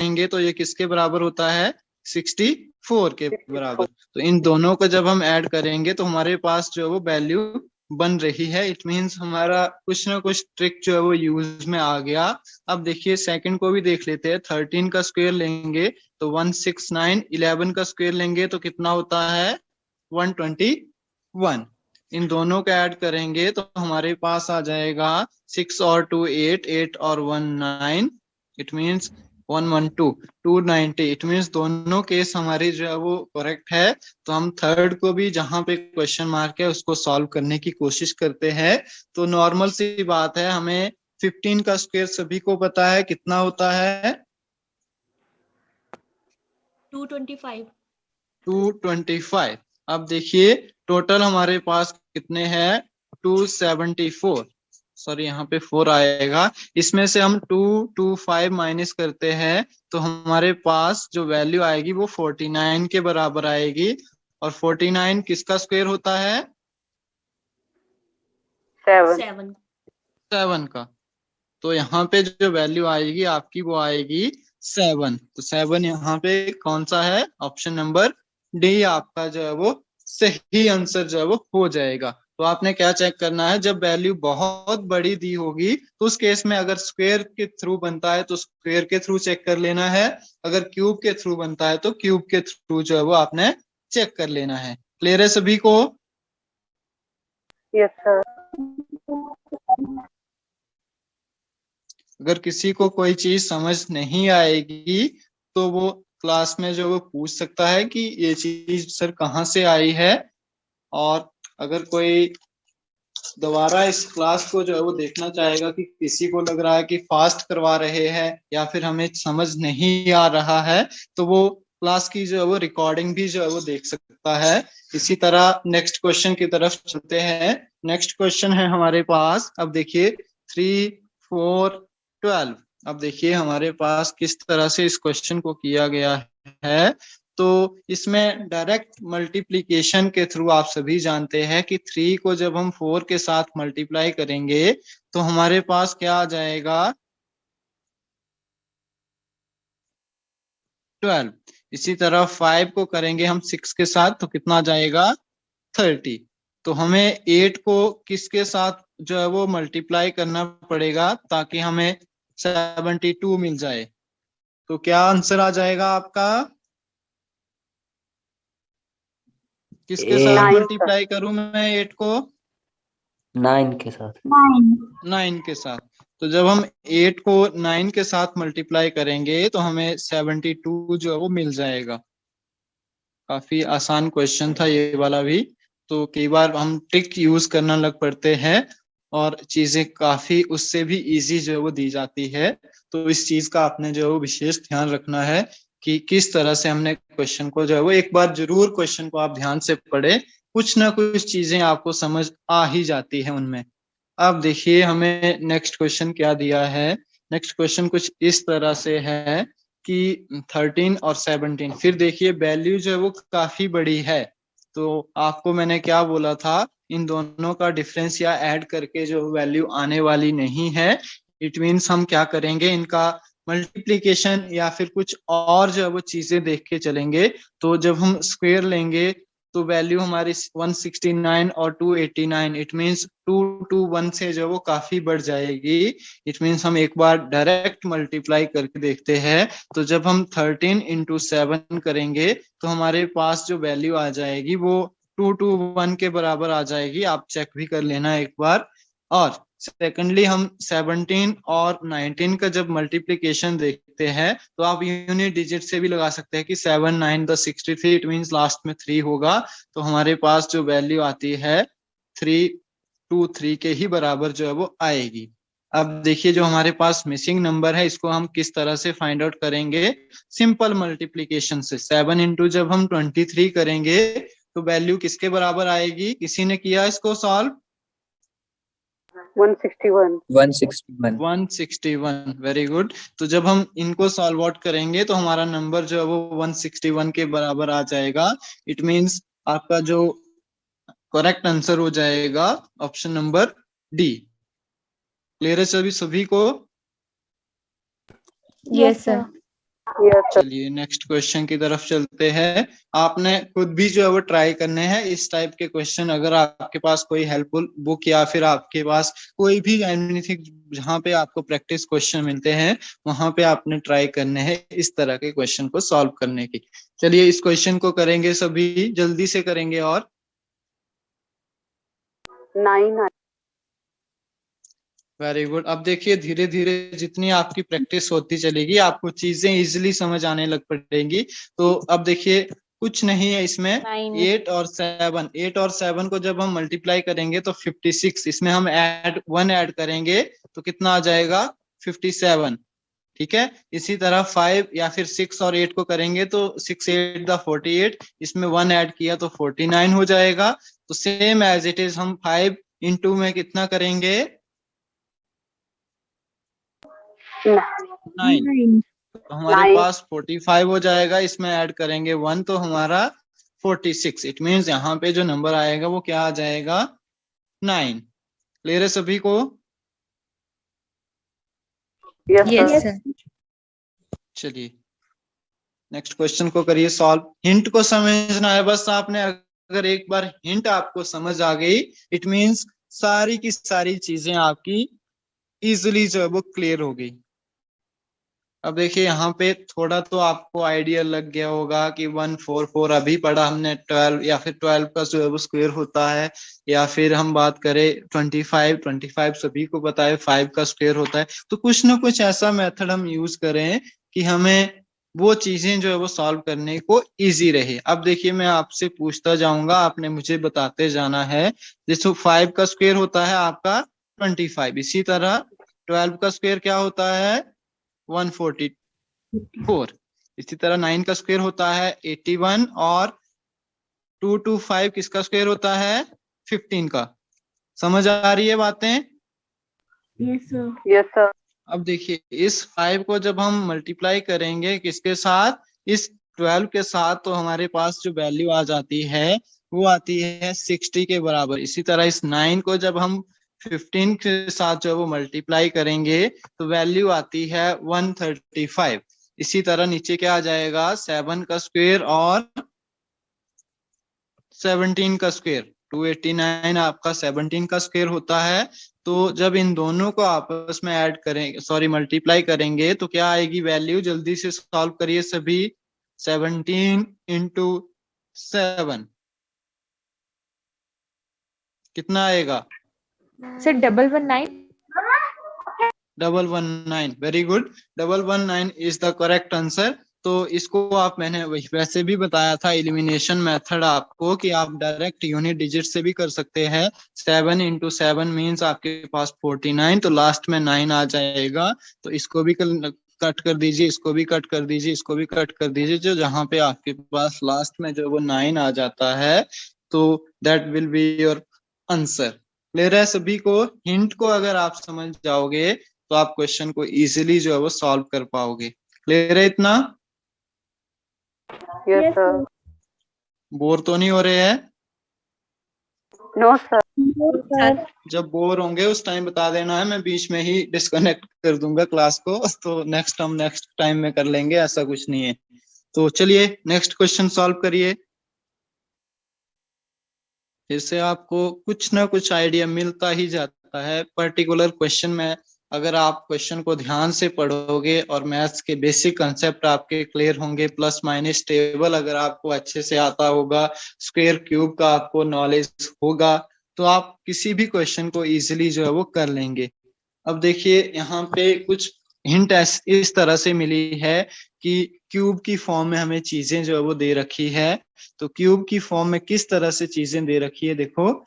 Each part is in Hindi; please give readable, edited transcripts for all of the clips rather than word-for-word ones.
करेंगे तो ये किसके बराबर होता है, 64 के बराबर। तो इन दोनों को जब हम ऐड करेंगे तो हमारे पास जो है वो वैल्यू बन रही है। इट मीन्स हमारा कुछ ना कुछ ट्रिक जो है वो यूज में आ गया। अब देखिए सेकंड को भी देख लेते हैं। 13 का स्क्वायर लेंगे तो 169, 11 का स्क्वायर लेंगे तो कितना होता है, 121। इन दोनों को ऐड करेंगे तो हमारे पास आ जाएगा 6 और 2 8, 8 और 1 9, इट मीन्स 112, 290। इट मीन्स दोनों केस हमारी जो है वो करेक्ट है। तो हम थर्ड को भी जहां पे क्वेश्चन मार्क है उसको सॉल्व करने की कोशिश करते हैं। तो नॉर्मल सी बात है, हमें 15 का स्क्वायर सभी को पता है कितना होता है, 225। 225। अब देखिए टोटल हमारे पास कितने हैं, 274। सॉरी यहाँ पे 4 आएगा। इसमें से हम 225 माइनस करते हैं तो हमारे पास जो वैल्यू आएगी वो 49 के बराबर आएगी। और 49 किसका स्क्वायर होता है, 7। 7 का। तो यहाँ पे जो वैल्यू आएगी आपकी वो आएगी 7। तो 7 यहाँ पे कौन सा है, ऑप्शन नंबर डी आपका जो है वो सही आंसर जो है वो हो जाएगा। तो आपने क्या चेक करना है, जब वैल्यू बहुत बड़ी दी होगी तो उस केस में अगर स्क्वायर के थ्रू बनता है तो स्क्वायर के थ्रू चेक कर लेना है, अगर क्यूब के थ्रू बनता है तो क्यूब के थ्रू जो है वो आपने चेक कर लेना है। क्लियर है सभी को? Yes sir. अगर किसी को कोई चीज समझ नहीं आएगी तो वो क्लास में जो वो पूछ सकता है कि ये चीज सर कहाँ से आई है। और अगर कोई दोबारा इस क्लास को जो है वो देखना चाहेगा कि किसी को लग रहा है कि फास्ट करवा रहे हैं या फिर हमें समझ नहीं आ रहा है, तो वो क्लास की जो है वो रिकॉर्डिंग भी जो है वो देख सकता है। इसी तरह नेक्स्ट क्वेश्चन की तरफ चलते हैं। नेक्स्ट क्वेश्चन है हमारे पास, अब देखिए 3 4 12। अब देखिए हमारे पास किस तरह से इस क्वेश्चन को किया गया है। तो इसमें डायरेक्ट मल्टीप्लीकेशन के थ्रू आप सभी जानते हैं कि 3 को जब हम 4 के साथ मल्टीप्लाई करेंगे तो हमारे पास क्या आ जाएगा, 12। इसी तरह 5 को करेंगे हम 6 के साथ तो कितना आ जाएगा, 30। तो हमें 8 को किसके साथ जो है वो मल्टीप्लाई करना पड़ेगा ताकि हमें 72 मिल जाए। तो क्या आंसर आ जाएगा आपका, किसके साथ मल्टीप्लाई करूं मैं 8 को, 9 के साथ। 9 के साथ। तो जब हम 8 को 9 के साथ मल्टीप्लाई करेंगे तो हमें 72 जो है वो मिल जाएगा। काफी आसान क्वेश्चन था ये वाला भी। तो कई बार हम ट्रिक यूज करना लग पड़ते हैं और चीजें काफी उससे भी इजी जो है वो दी जाती है। तो इस चीज का आपने जो है वो विशेष ध्यान रखना है कि किस तरह से हमने क्वेश्चन को जो है वो, एक बार जरूर क्वेश्चन को आप ध्यान से पढ़े, कुछ ना कुछ चीजें आपको समझ आ ही जाती है उनमें। अब देखिए हमें नेक्स्ट क्वेश्चन क्या दिया है। नेक्स्ट क्वेश्चन कुछ इस तरह से है कि 13 और 17, फिर देखिए वैल्यू जो है वो काफी बड़ी है। तो आपको मैंने क्या बोला था, इन दोनों का डिफरेंस या ऐड करके जो वैल्यू आने वाली नहीं है। इट मीन्स हम क्या करेंगे, इनका मल्टीप्लीकेशन या फिर कुछ और जो है वो चीजें देख के चलेंगे। तो जब हम स्क्वायर लेंगे तो वैल्यू हमारी 169 और 289, इट मीन्स 221 से जो वो काफी बढ़ जाएगी। इट मीन्स हम एक बार डायरेक्ट मल्टीप्लाई करके देखते हैं। तो जब हम 13 इंटू 7 करेंगे तो हमारे पास जो वैल्यू आ जाएगी वो 221 के बराबर आ जाएगी। आप चेक भी कर लेना एक बार। और सेकेंडली हम 17 और 19 का जब मल्टीप्लीकेशन देखते हैं तो आप यूनिट डिजिट से भी लगा सकते हैं कि 7 9 द 63, इट मीन्स लास्ट में 3 होगा। तो हमारे पास जो वैल्यू आती है 323 के ही बराबर जो है वो आएगी। अब देखिए जो हमारे पास मिसिंग नंबर है इसको हम किस तरह से फाइंड आउट करेंगे, सिंपल मल्टीप्लीकेशन से। 7 इंटू जब हम 23 करेंगे तो वैल्यू किसके बराबर आएगी, किसी ने किया इसको सॉल्व, 161। Very good. तो जब हम इनको सॉल्व आउट करेंगे तो हमारा नंबर जो है वो 161 के बराबर आ जाएगा। इट मीन्स आपका जो करेक्ट आंसर हो जाएगा ऑप्शन नंबर डी। क्लियर है सभी को? Yes sir. Yes sir. चलिए नेक्स्ट क्वेश्चन की तरफ चलते हैं। आपने खुद भी जो है वो ट्राई करने हैं इस टाइप के क्वेश्चन। अगर आपके पास कोई हेल्पफुल बुक या फिर आपके पास कोई भी एनीथिंग जहाँ पे आपको प्रैक्टिस क्वेश्चन मिलते हैं वहां पे आपने ट्राई करने हैं इस तरह के क्वेश्चन को सॉल्व करने की। चलिए इस क्वेश्चन को करेंगे, सभी जल्दी से करेंगे। और 9। Very good. अब देखिए धीरे धीरे जितनी आपकी प्रैक्टिस होती चलेगी आपको चीजें इजीली समझ आने लग पड़ेंगी। तो अब देखिए कुछ नहीं है इसमें। 8 और 7 को जब हम मल्टीप्लाई करेंगे तो 56। इसमें हम वन ऐड करेंगे तो कितना आ जाएगा? 57। ठीक है। इसी तरह 5 या फिर 6 और 8 को करेंगे तो 6 8 द 48। इसमें 1 ऐड किया तो 49 हो जाएगा। तो सेम एज इट इज हम 5 इंटू में कितना करेंगे? 9। तो हमारे 9। पास 45 हो जाएगा। इसमें ऐड करेंगे 1 तो हमारा 46। इट मीन्स यहाँ पे जो नंबर आएगा वो क्या आ जाएगा? 9। क्लियर है सभी को? Yes sir. चलिए नेक्स्ट क्वेश्चन को करिए सॉल्व। हिंट को समझना है बस आपने। अगर एक बार हिंट आपको समझ आ गई इट मीन्स सारी की सारी चीजें आपकी इजिली जो है वो क्लियर हो गई। अब देखिए यहाँ पे थोड़ा तो आपको आइडिया लग गया होगा कि 144 अभी पढ़ा हमने 12 या फिर 12 का जो है वो स्क्वायर होता है। या फिर हम बात करें 25 सभी को पता है 5 का स्क्वायर होता है। तो कुछ ना कुछ ऐसा मेथड हम यूज करें कि हमें वो चीजें जो है वो सॉल्व करने को इजी रहे। अब देखिए मैं आपसे पूछता जाऊंगा, आपने मुझे बताते जाना है। जैसे 5 का स्क्वायर होता है आपका 25। इसी तरह 12 का स्क्वायर क्या होता है? 144। इसी तरह 9 का स्क्वायर होता है 81। और 2 to 5 किसका स्क्वायर होता है? 15 का। समझ आ रही है बातें? Yes sir. अब देखिए इस 5 को जब हम मल्टीप्लाई करेंगे किसके साथ? इस 12 के साथ, तो हमारे पास जो वैल्यू आ जाती है वो आती है 60 के बराबर। इसी तरह इस 9 को जब हम 15 के साथ जो वो मल्टीप्लाई करेंगे तो वैल्यू आती है 135। इसी तरह नीचे क्या आ जाएगा? 7 का स्क्वायर और 17 का स्क्वायर। 289 आपका 17 का स्क्वायर होता है। तो जब इन दोनों को आपस में ऐड करेंगे, सॉरी मल्टीप्लाई करेंगे, तो क्या आएगी वैल्यू? जल्दी से सॉल्व करिए सभी। 17 इंटू 7 कितना आएगा? Sir 119। 119। Very good. 119 is the correct answer. तो इसको आप, मैंने वैसे भी बताया था एलिमिनेशन मेथड आपको कि आप डायरेक्ट यूनिट डिजिट से भी कर सकते हैं। 7 इंटू 7 मीन्स आपके पास 49। तो लास्ट में 9 आ जाएगा। तो इसको भी कट कर दीजिए, इसको भी कट कर दीजिए, इसको भी कट कर दीजिए। जो जहां पे आपके पास लास्ट में जो वो 9 आ जाता है तो that will be your answer. Clear है सभी को? हिंट को अगर आप समझ जाओगे तो आप क्वेश्चन को इजीली जो है वो सॉल्व कर पाओगे। क्लियर है इतना? Yes sir. बोर तो नहीं हो रहे हैं? No sir. जब बोर होंगे उस टाइम बता देना है, मैं बीच में ही डिस्कनेक्ट कर दूंगा क्लास को। तो नेक्स्ट टाइम में कर लेंगे, ऐसा कुछ नहीं है। तो चलिए नेक्स्ट क्वेश्चन सॉल्व करिए। इससे आपको कुछ ना कुछ आइडिया मिलता ही जाता है। पर्टिकुलर क्वेश्चन में अगर आप क्वेश्चन को ध्यान से पढ़ोगे और मैथ्स के बेसिक कंसेप्ट आपके क्लियर होंगे, प्लस माइनस टेबल अगर आपको अच्छे से आता होगा, स्क्वायर क्यूब का आपको नॉलेज होगा, तो आप किसी भी क्वेश्चन को इजीली जो है वो कर लेंगे। अब देखिए यहाँ पे कुछ हिंट इस तरह से मिली है कि क्यूब की फॉर्म में हमें चीजें जो है वो दे रखी है। तो क्यूब की फॉर्म में किस तरह से चीजें दे रखी है? देखो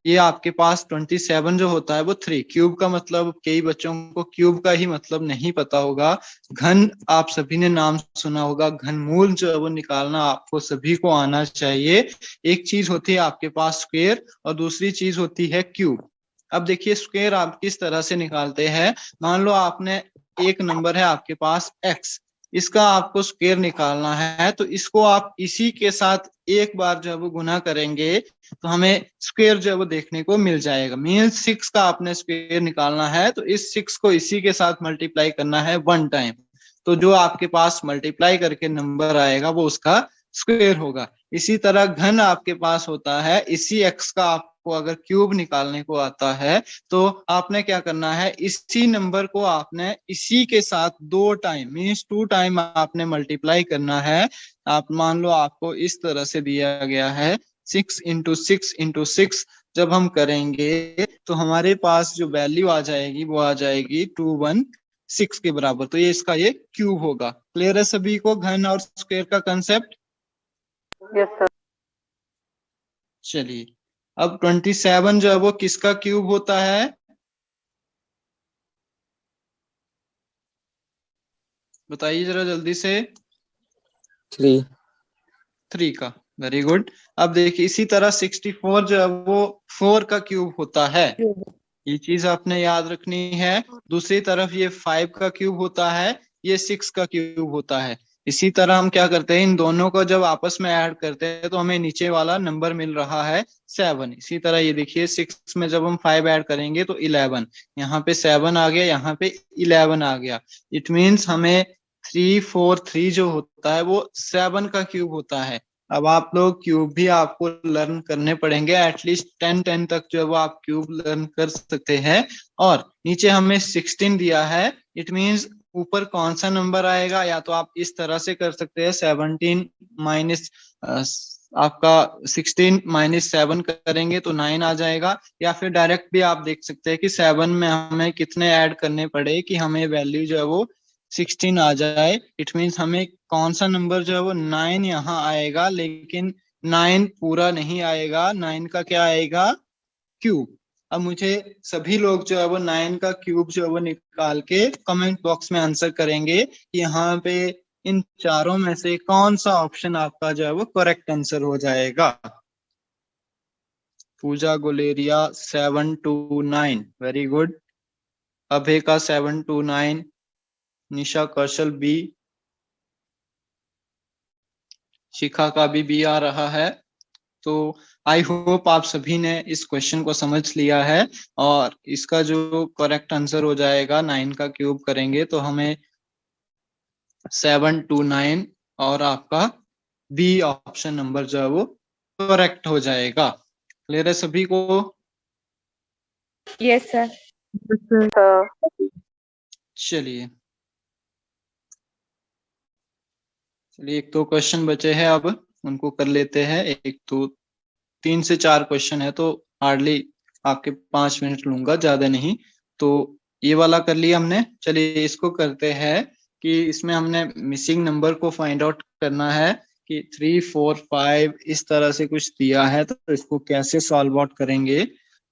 ये आपके पास 27 जो होता है वो 3। क्यूब का मतलब, कई बच्चों को क्यूब का ही मतलब नहीं पता होगा। घन आप सभी ने नाम सुना होगा। घनमूल जो है वो निकालना आपको सभी को आना चाहिए। एक चीज होती है आपके पास स्क्वायर और दूसरी चीज होती है क्यूब। अब देखिए स्क्वायर आप किस तरह से निकालते हैं। मान लो आपने एक नंबर है आपके पास x, इसका आपको स्क्वायर निकालना है। तो इसको आप इसी के साथ एक बार जब वो गुना करेंगे तो हमें स्क्वायर जो है वो देखने को मिल जाएगा। मीन्स 6 का आपने स्क्वायर निकालना है तो इस 6 को इसी के साथ मल्टीप्लाई करना है 1 टाइम। तो जो आपके पास मल्टीप्लाई करके नंबर आएगा वो उसका स्क्वायर होगा। इसी तरह घन आपके पास होता है, इसी x का आपको अगर क्यूब निकालने को आता है तो आपने क्या करना है, इसी नंबर को आपने इसी के साथ 2 टाइम मीन्स 2 टाइम आपने मल्टीप्लाई करना है। आप मान लो आपको इस तरह से दिया गया है 6 इंटू 6 इंटू 6, जब हम करेंगे तो हमारे पास जो वैल्यू आ जाएगी वो आ जाएगी 216 के बराबर। तो ये इसका ये क्यूब होगा। क्लियर है सभी को घन और स्क्वायर का कंसेप्ट? Yes sir. चलिए, अब 27 जो है वो किसका क्यूब होता है? बताइए जरा जल्दी से। 3 का। Very good. अब देखिए इसी तरह 64 जो है वो 4 का क्यूब होता है, ये चीज आपने याद रखनी है। दूसरी तरफ ये 5 का क्यूब होता है, ये 6 का क्यूब होता है। इसी तरह हम क्या करते हैं, इन दोनों को जब आपस में ऐड करते हैं तो हमें नीचे वाला नंबर मिल रहा है 7। इसी तरह ये देखिए 6 में जब हम 5 ऐड करेंगे तो 11, यहाँ पे 7 आ गया, यहाँ पे 11 आ गया। इट मीन्स हमें 343 जो होता है वो 7 का क्यूब होता है। अब आप लोग क्यूब भी आपको लर्न करने पड़ेंगे, एटलीस्ट 10 तक जो है वो आप क्यूब लर्न कर सकते हैं। और नीचे हमें 16 दिया है, इट मींस ऊपर कौन सा नंबर आएगा, या तो आप इस तरह से कर सकते हैं 17 माइनस आपका 16 माइनस 7 करेंगे तो 9 आ जाएगा, या फिर डायरेक्ट भी आप देख सकते हैं कि 7 में हमें कितने ऐड करने पड़े कि हमें वैल्यू जो है वो 16 आ जाए। इट मीन्स हमें कौन सा नंबर जो है वो 9 यहाँ आएगा, लेकिन 9 पूरा नहीं आएगा, 9 का क्या आएगा, क्यूब। अब मुझे सभी लोग जो है वो 9 का क्यूब जो है वो निकाल के कमेंट बॉक्स में आंसर करेंगे कि यहाँ पे इन चारों में से कौन सा ऑप्शन आपका जो है वो करेक्ट आंसर हो जाएगा। पूजा गुलेरिया 729, वेरी गुड। अभय का 729, निशा कौशल बी, शिखा का भी बी आ रहा है। तो आई होप आप सभी ने इस क्वेश्चन को समझ लिया है, और इसका जो करेक्ट आंसर हो जाएगा 9 का क्यूब करेंगे तो हमें 729 और आपका बी ऑप्शन नंबर जो है वो करेक्ट हो जाएगा। क्लियर है सभी को? Yes sir. चलिए एक दो क्वेश्चन बचे हैं, अब उनको कर लेते हैं। एक तो 3 से 4 क्वेश्चन है तो हार्डली आपके 5 मिनट लूंगा, ज्यादा नहीं। तो ये वाला कर लिया हमने। चलिए इसको करते हैं कि इसमें हमने मिसिंग नंबर को फाइंड आउट करना है कि 3 4 5 इस तरह से कुछ दिया है, तो इसको कैसे सॉल्व आउट करेंगे।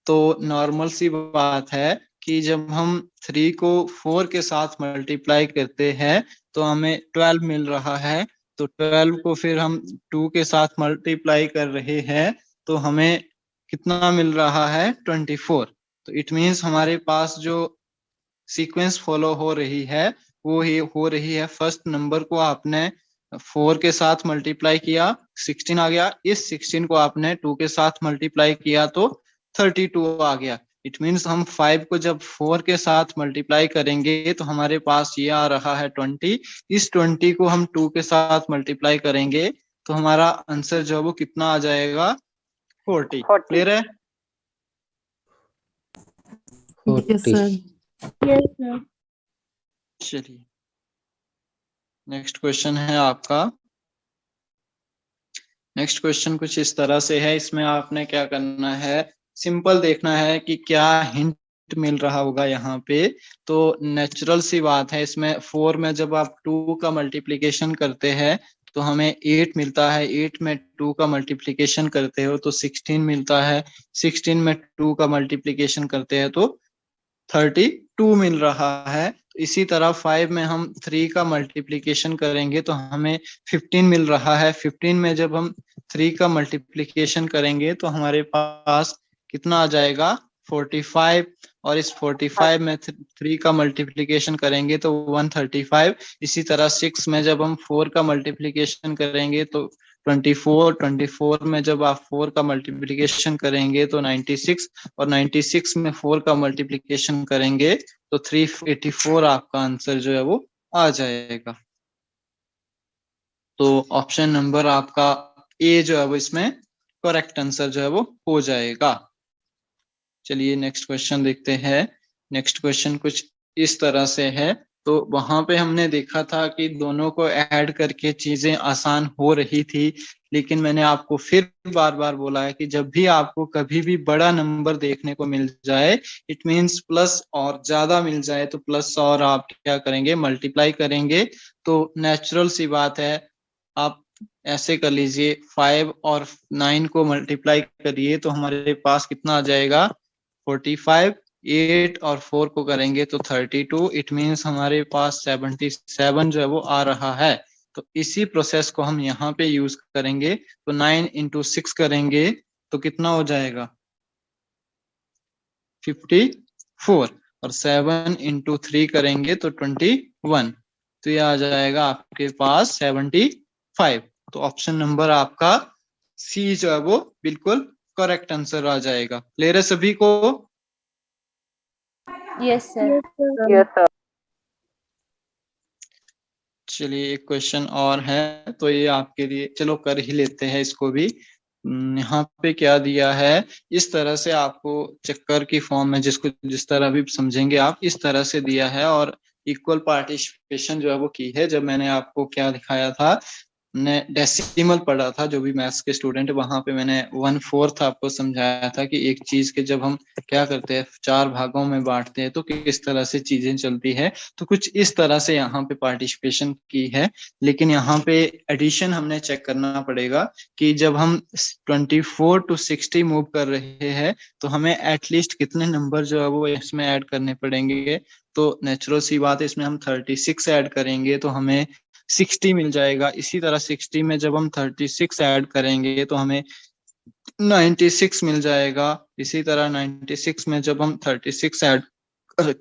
तो नॉर्मल सी बात है कि जब हम 3 को 4 के साथ मल्टीप्लाई करते हैं तो हमें 12 मिल रहा है, तो 12 को फिर हम 2 के साथ मल्टीप्लाई कर रहे हैं तो हमें कितना मिल रहा है, 24। तो इट मीन्स हमारे पास जो सीक्वेंस फॉलो हो रही है वो ही हो रही है, फर्स्ट नंबर को आपने 4 के साथ मल्टीप्लाई किया 16 आ गया, इस 16 को आपने 2 के साथ मल्टीप्लाई किया तो 32 आ गया। इट मीन्स हम 5 को जब 4 के साथ मल्टीप्लाई करेंगे तो हमारे पास ये आ रहा है 20, इस 20 को हम 2 के साथ मल्टीप्लाई करेंगे तो हमारा आंसर जो है वो कितना आ जाएगा, 40। क्लियर है? Yes, sir. Yes, sir. चलिए नेक्स्ट क्वेश्चन है आपका। नेक्स्ट क्वेश्चन कुछ इस तरह से है, इसमें आपने क्या करना है, सिंपल देखना है कि क्या हिंट मिल रहा होगा यहाँ पे। तो नेचुरल सी बात है, इसमें 4 में जब आप 2 का मल्टीप्लिकेशन करते हैं तो हमें 8 मिलता है, 8 में 2 का मल्टीप्लिकेशन करते हो तो 16 मिलता है, 16 में 2 का मल्टीप्लिकेशन करते हैं तो 32 मिल रहा है। इसी तरह 5 में हम 3 का मल्टीप्लिकेशन करेंगे तो हमें 15 मिल रहा है, 15 में जब हम 3 का मल्टीप्लिकेशन करेंगे तो हमारे पास कितना आ जाएगा, 45, और इस 45 में 3 का मल्टीप्लिकेशन करेंगे तो 135। इसी तरह 6 में जब हम 4 का मल्टीप्लिकेशन करेंगे तो 24, 24 में जब आप 4 का मल्टीप्लिकेशन करेंगे तो 96, और 96 में 4 का मल्टीप्लिकेशन करेंगे तो 384 आपका आंसर जो है वो आ जाएगा। तो ऑप्शन नंबर आपका ए जो है वो इसमें करेक्ट आंसर जो है वो हो जाएगा। चलिए नेक्स्ट क्वेश्चन देखते हैं। नेक्स्ट क्वेश्चन कुछ इस तरह से है। तो वहां पे हमने देखा था कि दोनों को ऐड करके चीजें आसान हो रही थी, लेकिन मैंने आपको फिर बार बार बोला है कि जब भी आपको कभी भी बड़ा नंबर देखने को मिल जाए, इट मींस प्लस और ज्यादा मिल जाए, तो प्लस और आप क्या करेंगे, मल्टीप्लाई करेंगे। तो नेचुरल सी बात है, आप ऐसे कर लीजिए, 5 और 9 को मल्टीप्लाई करिए तो हमारे पास कितना आ जाएगा, 45। 8 और 4 को करेंगे तो 32। इट मीन्स हमारे पास 77 जो है वो आ रहा है। तो इसी प्रोसेस को हम यहाँ पे यूज करेंगे। तो 9 इंटू 6 करेंगे तो कितना हो जाएगा, 54। और 7 इंटू 3 करेंगे तो 21। तो ये आ जाएगा आपके पास 75। तो ऑप्शन नंबर आपका सी जो है वो बिल्कुल करेक्ट आंसर आ जाएगा। क्लियर है सभी को? Yes sir. Yes, sir. चलिए एक क्वेश्चन और है, तो ये आपके लिए चलो कर ही लेते हैं इसको भी। यहाँ पे क्या दिया है, इस तरह से आपको चक्कर की फॉर्म में, जिसको जिस तरह भी समझेंगे आप, इस तरह से दिया है। और इक्वल पार्टिसिपेशन जो है वो की है। जब मैंने आपको क्या दिखाया था, ने डेसिमल पढ़ा था, जो भी मैथ्स के स्टूडेंट, वहां पे मैंने 1/4 आपको समझाया था कि एक चीज के जब हम क्या करते हैं, 4 भागों में बांटते हैं तो किस तरह से चीजें चलती है। तो कुछ इस तरह से यहाँ पे पार्टिसिपेशन की है। लेकिन यहाँ पे एडिशन हमने चेक करना पड़ेगा कि जब हम 24 टू 60 मूव कर रहे हैं तो हमें एटलीस्ट कितने नंबर जो है वो इसमें ऐड करने पड़ेंगे। तो नेचुरल सी बात है, इसमें हम 36 ऐड करेंगे तो हमें 60 मिल जाएगा। इसी तरह 60 में जब हम 36 ऐड करेंगे तो हमें 96 मिल जाएगा। इसी तरह 96 में जब हम 36 ऐड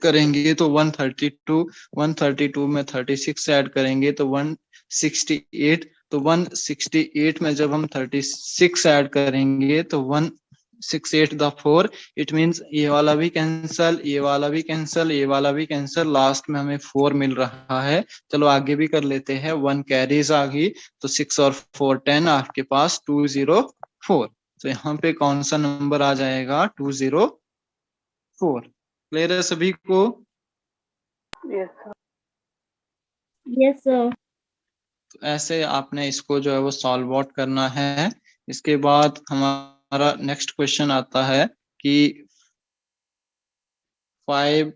करेंगे तो 132। 132 में 36 ऐड करेंगे तो 168। तो 168 में जब हम 36 ऐड करेंगे तो 168 द 4। इट मींस ये वाला भी कैंसल, ये वाला भी कैंसल, ये वाला भी कैंसल, लास्ट में हमें 4 मिल रहा है। चलो आगे भी कर लेते हैं। 1 कैरीज आ गई तो 6 और 4 10, आपके पास 204। तो यहाँ पे कौन सा नंबर आ जाएगा, 204। क्लियर है सभी को? Yes, sir. Yes, sir. तो ऐसे आपने इसको जो है वो सॉल्व आउट करना है। इसके बाद हमारा नेक्स्ट क्वेश्चन आता है कि 5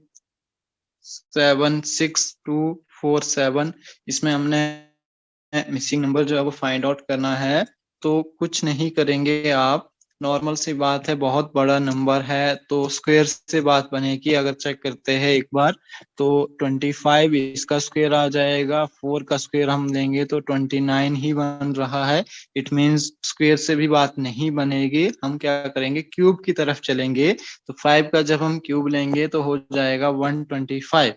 7 6 2 4 7, इसमें हमने मिसिंग नंबर जो है वो फाइंड आउट करना है। तो कुछ नहीं करेंगे आप, नॉर्मल सी बात है, बहुत बड़ा नंबर है तो स्क्वायर से बात बनेगी। अगर चेक करते हैं एक बार तो 25 इसका स्क्वायर आ जाएगा, 4 का स्क्वायर हम लेंगे तो 29 ही बन रहा है। इट मींस स्क्वायर से भी बात नहीं बनेगी। हम क्या करेंगे, क्यूब की तरफ चलेंगे। तो 5 का जब हम क्यूब लेंगे तो हो जाएगा 125।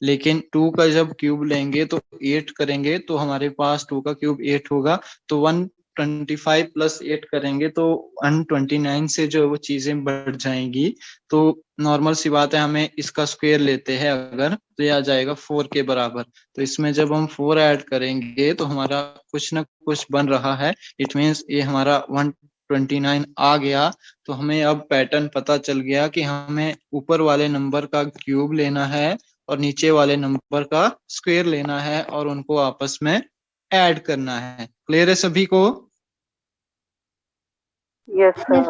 लेकिन 2 का जब क्यूब लेंगे तो 8 करेंगे तो हमारे पास 2 का क्यूब 8 होगा। तो 125 प्लस 8 करेंगे तो 129 से जो वो चीजें बढ़ जाएंगी। तो नॉर्मल सी बात है, हमें इसका स्क्वायर लेते हैं अगर, तो ये आ जाएगा 4 के बराबर। तो इसमें जब हम 4 ऐड करेंगे तो हमारा कुछ ना कुछ बन रहा है। इट मीन्स ये हमारा 129 आ गया। तो हमें अब पैटर्न पता चल गया कि हमें ऊपर वाले नंबर का क्यूब लेना है और नीचे वाले नंबर का स्क्वायर लेना है और उनको आपस में ऐड करना है। क्लियर है सभी को? Yes, sir.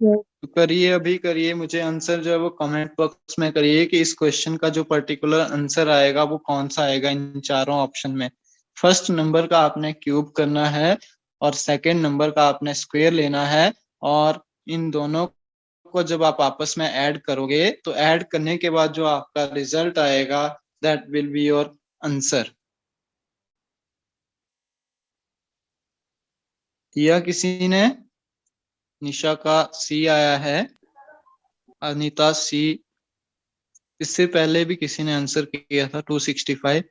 तो करिए, अभी करिए, मुझे आंसर जो है वो कमेंट बॉक्स में करिए कि इस क्वेश्चन का जो पर्टिकुलर आंसर आएगा वो कौन सा आएगा इन चारों ऑप्शन में। फर्स्ट नंबर का आपने क्यूब करना है और सेकंड नंबर का आपने स्क्वायर लेना है। और इन दोनों को जब आप आपस में ऐड करोगे तो ऐड करने के बाद जो आपका रिजल्ट आएगा, that will be your answer. किया किसी ने? निशा का सी आया है, अनीता सी, इससे पहले भी किसी ने आंसर किया था 265।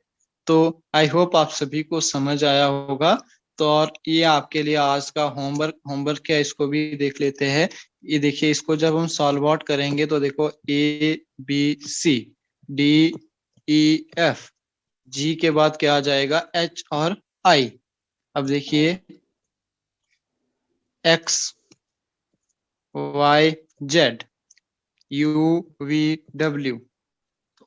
तो आई होप आप सभी को समझ आया होगा। तो और ये आपके लिए आज का होमवर्क क्या, इसको भी देख लेते हैं। ये देखिए, इसको जब हम सॉल्व आउट करेंगे तो देखो A B C D E F जी के बाद क्या आ जाएगा, एच और आई। अब देखिए X Y Z U V W,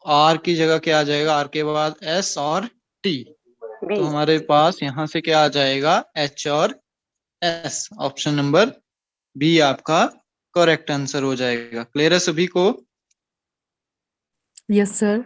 R की जगह क्या आ जाएगा, आर के बाद एस और टी। बी। तो हमारे पास यहाँ से क्या आ जाएगा, एच और एस। ऑप्शन नंबर बी आपका करेक्ट आंसर हो जाएगा। क्लियर है सभी को? Yes, sir.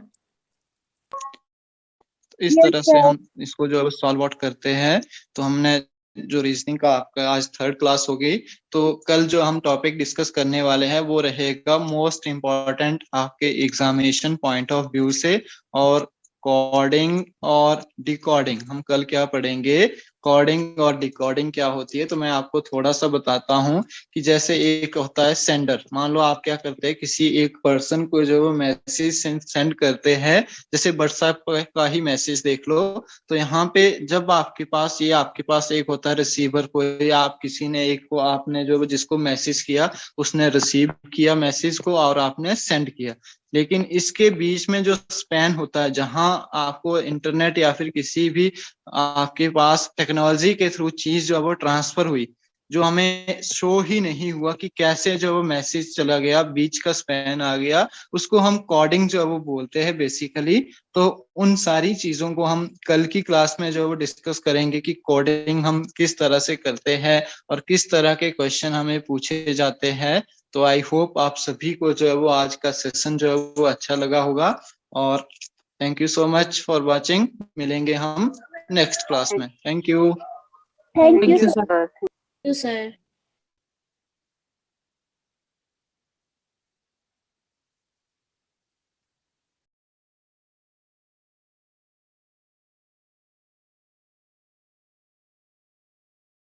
तो इस तरह से हम इसको जो है सॉल्व आउट करते हैं। तो हमने जो रीजनिंग का आपका आज थर्ड क्लास हो गई, तो कल जो हम टॉपिक डिस्कस करने वाले हैं वो रहेगा मोस्ट इम्पॉर्टेंट आपके एग्जामिनेशन पॉइंट ऑफ व्यू से, और कोडिंग और डिकोडिंग। हम कल क्या पढ़ेंगे, कोडिंग और डिकोडिंग क्या होती है। तो मैं आपको थोड़ा सा बताता हूँ कि जैसे एक होता है सेंडर, मान लो आप क्या करते हैं, किसी एक पर्सन को जो वो मैसेज सेंड करते हैं, जैसे व्हाट्सएप का ही मैसेज देख लो। तो यहाँ पे जब आपके पास एक होता है रिसीवर को, या आप किसी ने एक को, आपने जो जिसको मैसेज किया उसने रिसीव किया मैसेज को और आपने सेंड किया। लेकिन इसके बीच में जो स्पैन होता है, जहां आपको इंटरनेट या फिर किसी भी आपके पास टेक्नोलॉजी के थ्रू चीज जो है वो ट्रांसफर हुई, जो हमें शो ही नहीं हुआ कि कैसे जो वो मैसेज चला गया, बीच का स्पैन आ गया, उसको हम कोडिंग जो है वो बोलते हैं बेसिकली। तो उन सारी चीजों को हम कल की क्लास में जो है वो डिस्कस करेंगे कि कोडिंग हम किस तरह से करते हैं और किस तरह के क्वेश्चन हमें पूछे जाते हैं। तो आई होप आप सभी को जो है वो आज का सेशन जो है वो अच्छा लगा होगा, और thank you so much for watching. मिलेंगे हम नेक्स्ट क्लास में। Thank you. Thank you, Thank you, sir. sir. Sir. You, sir.